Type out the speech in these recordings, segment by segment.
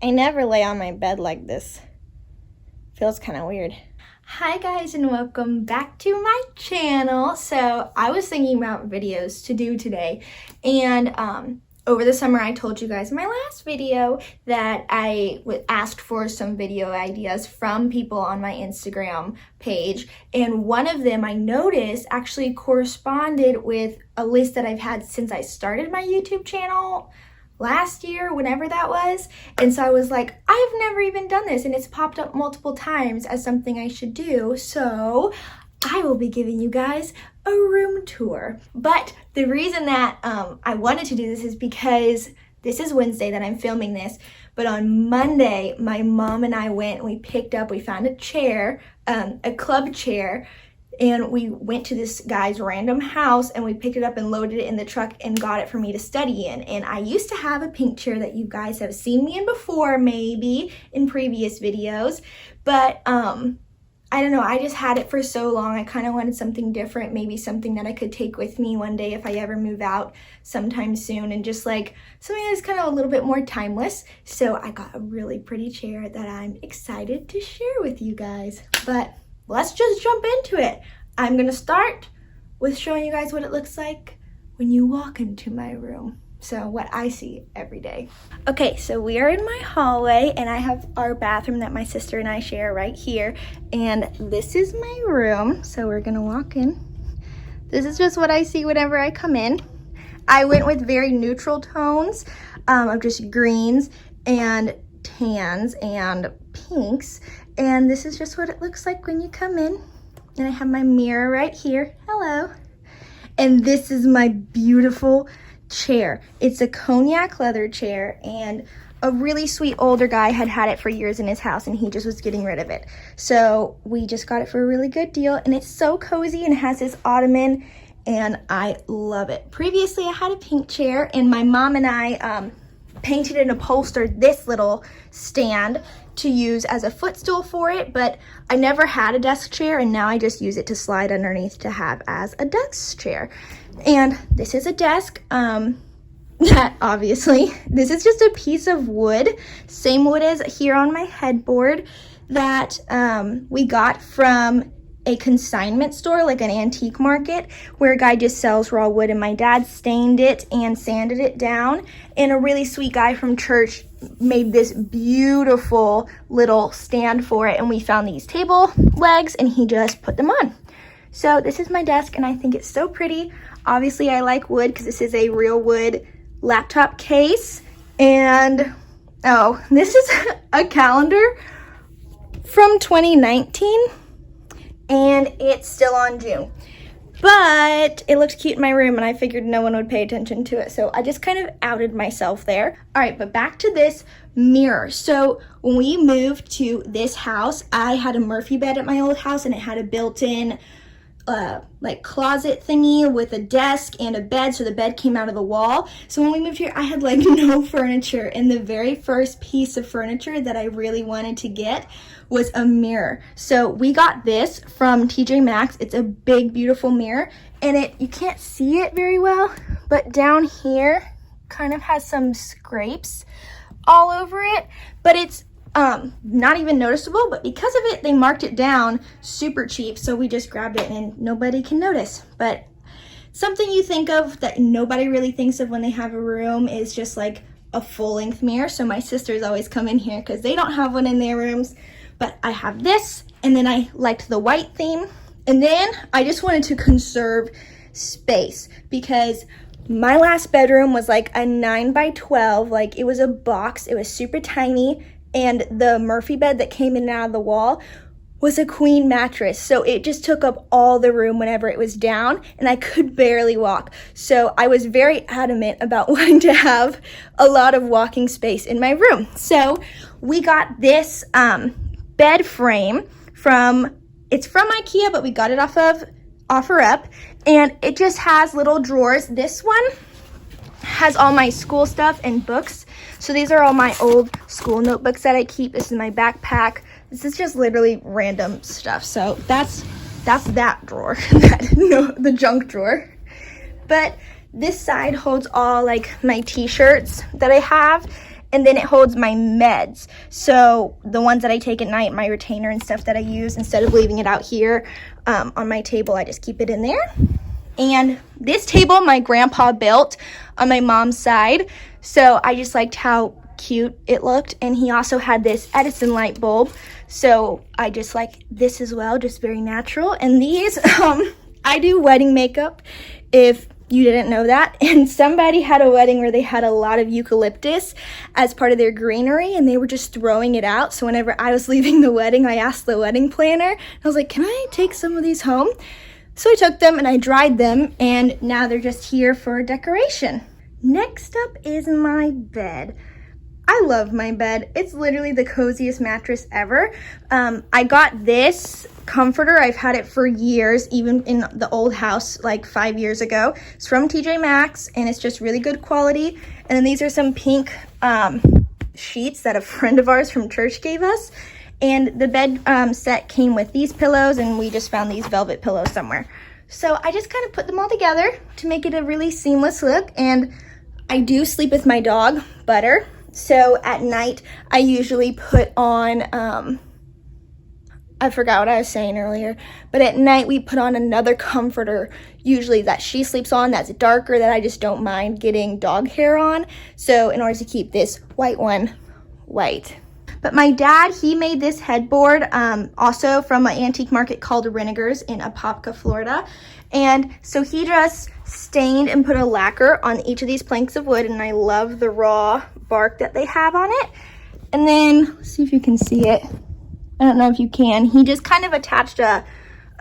I never lay on my bed like this. Feels kind of weird. Hi guys, and welcome back to my channel. So I was thinking about videos to do today, and over the summer I told you guys in my last video that I asked for some video ideas from people on my Instagram page, and one of them I noticed actually corresponded with a list that I've had since I started my YouTube channel last year, whenever that was. And so I was like, I've never even done this, and it's popped up multiple times as something I should do. So I will be giving you guys a room tour. But the reason that I wanted to do this is because this is Wednesday that I'm filming this, but on Monday, my mom and I went and we found a chair, a club chair, and we went to this guy's random house and we picked it up and loaded it in the truck and got it for me to study in. And I used to have a pink chair that you guys have seen me in before, maybe in previous videos, but I don't know, I just had it for so long. I kind of wanted something different, maybe something that I could take with me one day if I ever move out sometime soon, and just like something that's kind of a little bit more timeless. So I got a really pretty chair that I'm excited to share with you guys. But let's just jump into it. I'm gonna start with showing you guys what it looks like when you walk into my room. So what I see every day. Okay, so we are in my hallway and I have our bathroom that my sister and I share right here. And this is my room. So we're gonna walk in. This is just what I see whenever I come in. I went with very neutral tones of just greens and tans and pinks. And this is just what it looks like when you come in. And I have my mirror right here. Hello. And this is my beautiful chair. It's a cognac leather chair, and a really sweet older guy had it for years in his house, and he just was getting rid of it. So we just got it for a really good deal, and it's so cozy and has this ottoman, and I love it. Previously, I had a pink chair, and my mom and I painted and upholstered this little stand to use as a footstool for it, but I never had a desk chair, and now I just use it to slide underneath to have as a desk chair. And this is a desk, obviously, this is just a piece of wood, same wood as here on my headboard, that we got from a consignment store, like an antique market, where a guy just sells raw wood, and my dad stained it and sanded it down, and a really sweet guy from church made this beautiful little stand for it, and we found these table legs and he just put them on. So this is my desk, and I think it's so pretty. Obviously I like wood because this is a real wood laptop case, and oh, this is a calendar from 2019, and it's still on June. But it looks cute in my room, and I figured no one would pay attention to it, so I just kind of outed myself there. All right, but back to this mirror. So when we moved to this house, I had a Murphy bed at my old house, and it had a built-in like closet thingy with a desk and a bed, so the bed came out of the wall. So when we moved here, I had like no furniture, and the very first piece of furniture that I really wanted to get was a mirror. So we got this from TJ Maxx. It's a big, beautiful mirror, and you can't see it very well, but down here kind of has some scrapes all over it, but it's not even noticeable. But because of it, they marked it down super cheap, so we just grabbed it and nobody can notice. But something you think of that nobody really thinks of when they have a room is just like a full-length mirror. So my sisters always come in here because they don't have one in their rooms, but I have this, and then I liked the white theme, and then I just wanted to conserve space because my last bedroom was like a 9 by 12, like it was a box, it was super tiny, and the Murphy bed that came in and out of the wall was a queen mattress. So it just took up all the room whenever it was down, and I could barely walk. So I was very adamant about wanting to have a lot of walking space in my room. So we got this bed frame it's from IKEA, but we got it off of OfferUp, and it just has little drawers. This one has all my school stuff and books. So these are all my old school notebooks that I keep. This is my backpack. This is just literally random stuff. So that's that drawer, the junk drawer. But this side holds all like my t-shirts that I have, and then it holds my meds. So the ones that I take at night, my retainer and stuff that I use, instead of leaving it out here on my table, I just keep it in there. And this table my grandpa built on my mom's side, so I just liked how cute it looked. And he also had this Edison light bulb, so I just like this as well, just very natural. And these I do wedding makeup, if you didn't know that, and somebody had a wedding where they had a lot of eucalyptus as part of their greenery, and they were just throwing it out. So whenever I was leaving the wedding, I asked the wedding planner, I was like, can I take some of these home? So I took them and I dried them, and now they're just here for decoration. Next up is my bed. I love my bed. It's literally the coziest mattress ever. I got this comforter. I've had it for years, even in the old house like 5 years ago. It's from TJ Maxx, and it's just really good quality. And then these are some pink sheets that a friend of ours from church gave us. And the bed set came with these pillows, and we just found these velvet pillows somewhere. So I just kind of put them all together to make it a really seamless look. And I do sleep with my dog, Butter. So at night, I usually put on, I forgot what I was saying earlier, but at night we put on another comforter, usually that she sleeps on, that's darker, that I just don't mind getting dog hair on. So in order to keep this white one white. But my dad, he made this headboard also from an antique market called Renegers in Apopka, Florida. And so he just stained and put a lacquer on each of these planks of wood, and I love the raw bark that they have on it. And then, let's see if you can see it. I don't know if you can. He just kind of attached a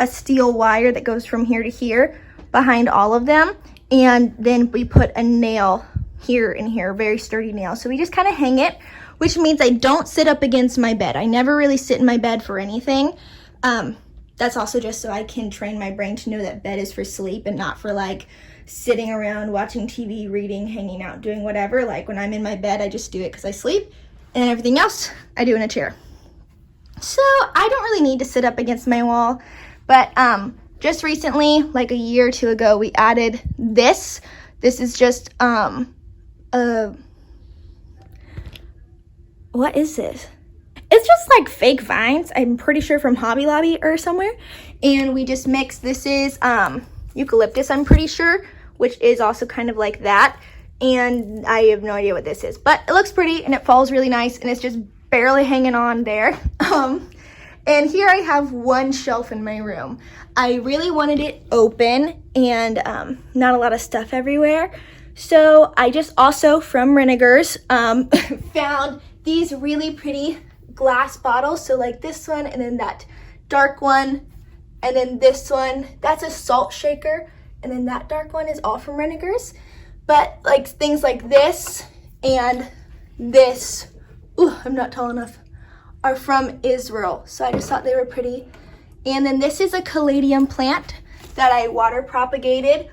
steel wire that goes from here to here behind all of them. And then we put a nail here and here, very sturdy nail. So we just kind of hang it, which means I don't sit up against my bed. I never really sit in my bed for anything. That's also just so I can train my brain to know that bed is for sleep and not for like sitting around watching TV, reading, hanging out, doing whatever. Like when I'm in my bed, I just do it because I sleep, and everything else I do in a chair. So I don't really need to sit up against my wall, but just recently, like a year or two ago, we added this. This is just what is this? It's just like fake vines, I'm pretty sure from Hobby Lobby or somewhere. And we just mixed, this is eucalyptus, I'm pretty sure, which is also kind of like that. And I have no idea what this is, but it looks pretty and it falls really nice, and it's just barely hanging on there. And here I have one shelf in my room. I really wanted it open and not a lot of stuff everywhere. So I just also from Renegers found these really pretty glass bottles. So like this one, and then that dark one, and then this one, that's a salt shaker, and then that dark one is all from Renegers. But like things like this and this, ooh, I'm not tall enough, are from Israel. So I just thought they were pretty. And then this is a caladium plant that I water propagated.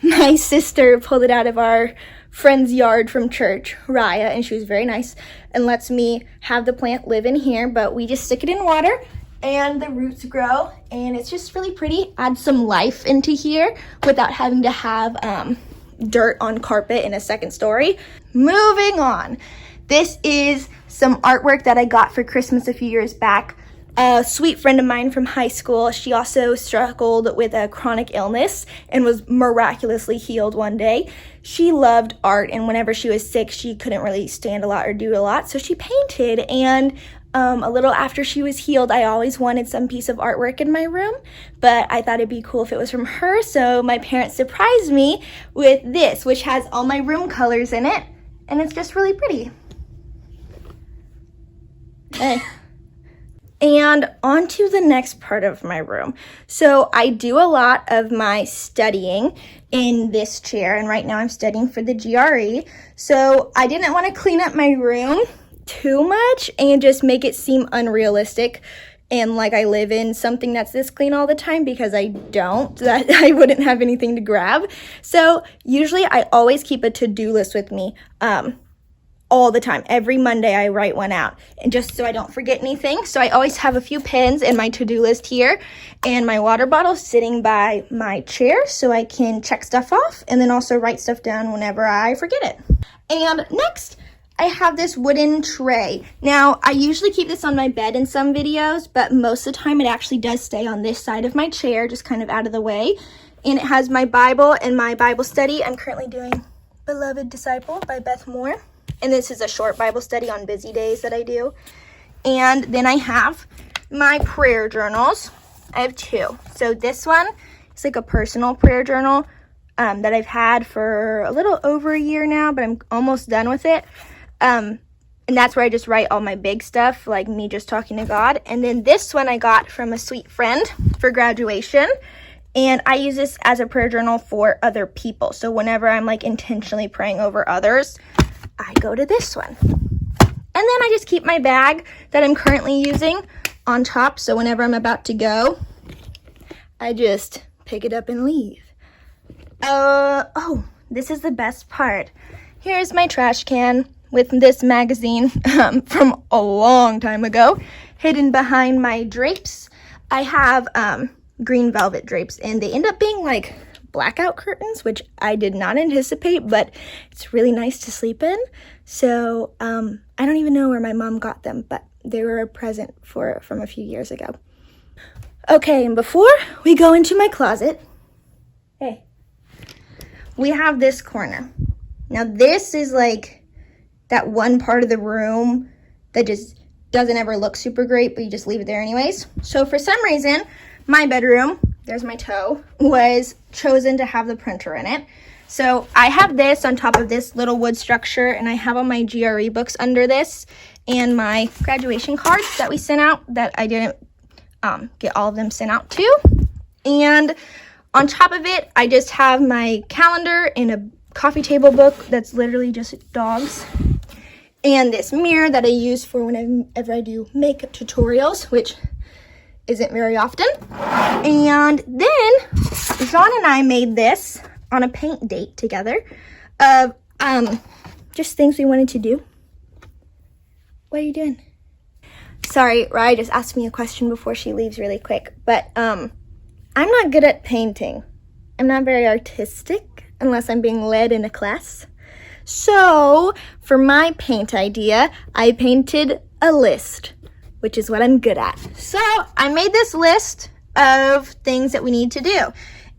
My sister pulled it out of our friend's yard from church, Raya, and she was very nice and lets me have the plant live in here, but we just stick it in water and the roots grow, and it's just really pretty. Add some life into here without having to have dirt on carpet in a second story. Moving on. This is some artwork that I got for Christmas a few years back. A sweet friend of mine from high school, she also struggled with a chronic illness and was miraculously healed one day. She loved art, and whenever she was sick, she couldn't really stand a lot or do a lot, so she painted. And a little after she was healed, I always wanted some piece of artwork in my room, but I thought it'd be cool if it was from her, so my parents surprised me with this, which has all my room colors in it, and it's just really pretty. And on to the next part of my room. So I do a lot of my studying in this chair, and right now I'm studying for the GRE. So I didn't want to clean up my room too much and just make it seem unrealistic and like I live in something that's this clean all the time, because I don't, that I wouldn't have anything to grab. So usually I always keep a to-do list with me. All the time. Every Monday I write one out, and just so I don't forget anything. So I always have a few pens in my to-do list here, and my water bottle sitting by my chair so I can check stuff off and then also write stuff down whenever I forget it. And next, I have this wooden tray. Now, I usually keep this on my bed in some videos, but most of the time it actually does stay on this side of my chair, just kind of out of the way. And it has my Bible and my Bible study. I'm currently doing Beloved Disciple by Beth Moore. And this is a short Bible study on busy days that I do. And then I have my prayer journals. I have two. So this one is like a personal prayer journal that I've had for a little over a year now, but I'm almost done with it. And that's where I just write all my big stuff, like me just talking to God. And then this one I got from a sweet friend for graduation. And I use this as a prayer journal for other people. So whenever I'm like intentionally praying over others, I go to this one. And then I just keep my bag that I'm currently using on top. So whenever I'm about to go, I just pick it up and leave. Oh, this is the best part. Here's my trash can with this magazine from a long time ago, hidden behind my drapes. I have green velvet drapes, and they end up being like blackout curtains, which I did not anticipate, but it's really nice to sleep in. So I don't even know where my mom got them, but they were a present from a few years ago. Okay, and before we go into my closet, we have this corner. Now this is like that one part of the room that just doesn't ever look super great, but you just leave it there anyways. So for some reason, my bedroom, there's my toe, was chosen to have the printer in it. So I have this on top of this little wood structure, and I have all my GRE books under this, and my graduation cards that we sent out that I didn't get all of them sent out to. And on top of it, I just have my calendar and a coffee table book that's literally just dogs. And this mirror that I use for whenever I do makeup tutorials, which isn't very often. And then Jean and I made this on a paint date together of just things we wanted to do. What are you doing? Sorry, Rye just asked me a question before she leaves really quick, but I'm not good at painting. I'm not very artistic unless I'm being led in a class. So for my paint idea, I painted a list, which is what I'm good at. So I made this list of things that we need to do.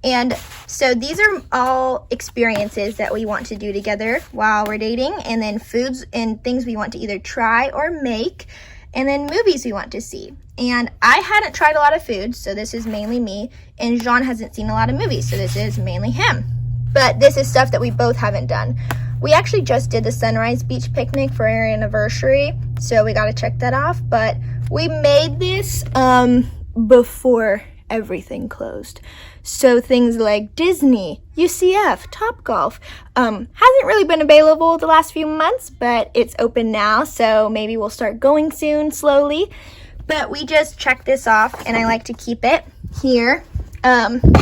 And so these are all experiences that we want to do together while we're dating, and then foods and things we want to either try or make, and then movies we want to see. And I hadn't tried a lot of foods, so this is mainly me, and Jean hasn't seen a lot of movies, so this is mainly him. But this is stuff that we both haven't done. We actually just did the Sunrise Beach picnic for our anniversary, so we got to check that off. But we made this before everything closed. So things like Disney, UCF, Topgolf, hasn't really been available the last few months, but it's open now, so maybe we'll start going soon, slowly. But we just checked this off, and I like to keep it here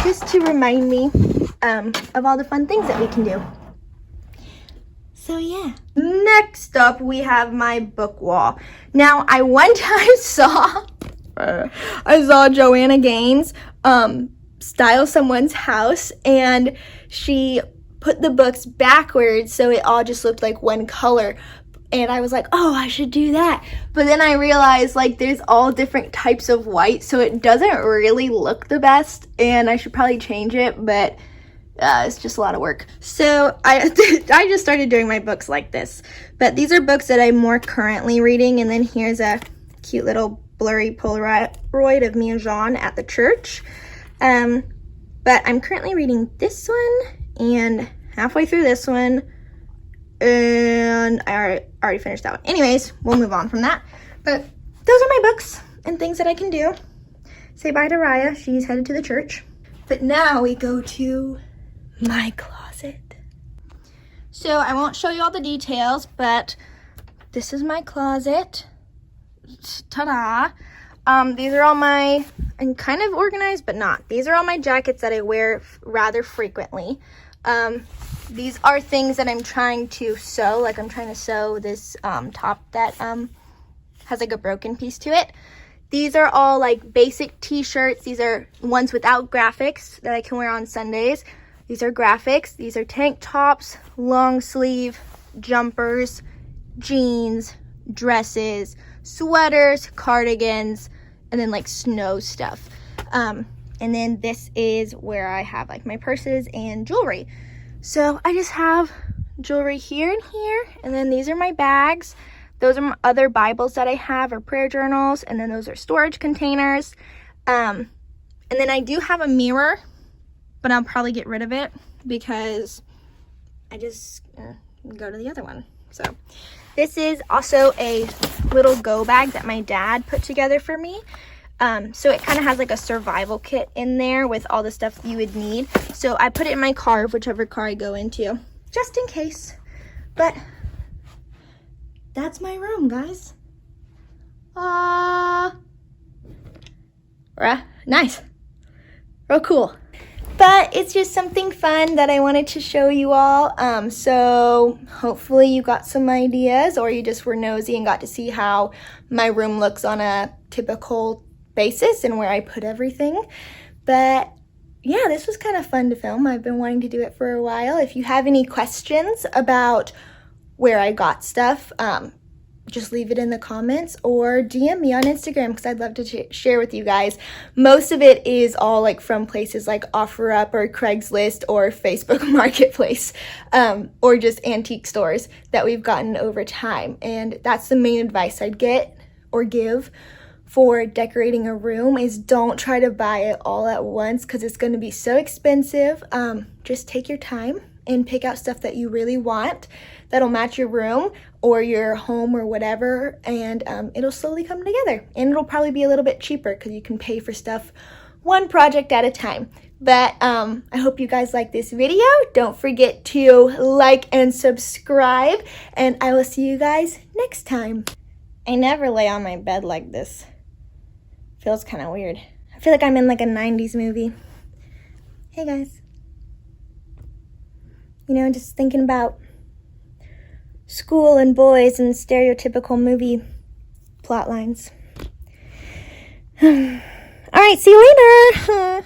just to remind me of all the fun things that we can do. So yeah. Next up, we have my book wall. Now, I one time saw Joanna Gaines style someone's house, and she put the books backwards so it all just looked like one color. And I was like, oh, I should do that. But then I realized like there's all different types of white, so it doesn't really look the best, and I should probably change it, but it's just a lot of work. So I just started doing my books like this. But these are books that I'm more currently reading, and then here's a cute little blurry Polaroid of me and Jean at the church. But I'm currently reading this one and halfway through this one, and I already finished that one. Anyways, we'll move on from that. But those are my books and things that I can do. Say bye to Raya. She's headed to the church. But now we go to my closet. So I won't show you all the details, but this is my closet. Ta-da! These are all my, I'm kind of organized, but not. These are all my jackets that I wear rather frequently. These are things that I'm trying to sew. Like I'm trying to sew this top that has like a broken piece to it. These are all like basic t-shirts. These are ones without graphics that I can wear on Sundays. These are graphics. These are tank tops, long sleeve, jumpers, jeans, dresses, sweaters, cardigans, and then like snow stuff. And then this is where I have like my purses and jewelry. So I just have jewelry here and here, and then these are my bags. Those are my other Bibles that I have, or prayer journals, and then those are storage containers. And then I do have a mirror, but I'll probably get rid of it because I just go to the other one. So this is also a little go bag that my dad put together for me. So it kind of has like a survival kit in there with all the stuff you would need. So I put it in my car, whichever car I go into, just in case. But that's my room, guys. Nice. Real cool. But it's just something fun that I wanted to show you all. So hopefully you got some ideas, or you just were nosy and got to see how my room looks on a typical basis and where I put everything. But yeah, this was kind of fun to film. I've been wanting to do it for a while. If you have any questions about where I got stuff, just leave it in the comments or DM me on Instagram, because I'd love to share with you guys. Most of it is all like from places like OfferUp or Craigslist or Facebook Marketplace, or just antique stores that we've gotten over time. And that's the main advice I'd get or give for decorating a room, is don't try to buy it all at once, because it's going to be so expensive. Just take your time and pick out stuff that you really want that'll match your room or your home or whatever, and it'll slowly come together, and it'll probably be a little bit cheaper because you can pay for stuff one project at a time. But I hope you guys like this video. Don't forget to like and subscribe, and I will see you guys next time. I never lay on my bed like this. Feels kind of weird. I feel like I'm in like a 90s movie. Hey guys. You know, just thinking about school and boys and stereotypical movie plot lines. All right, see you later.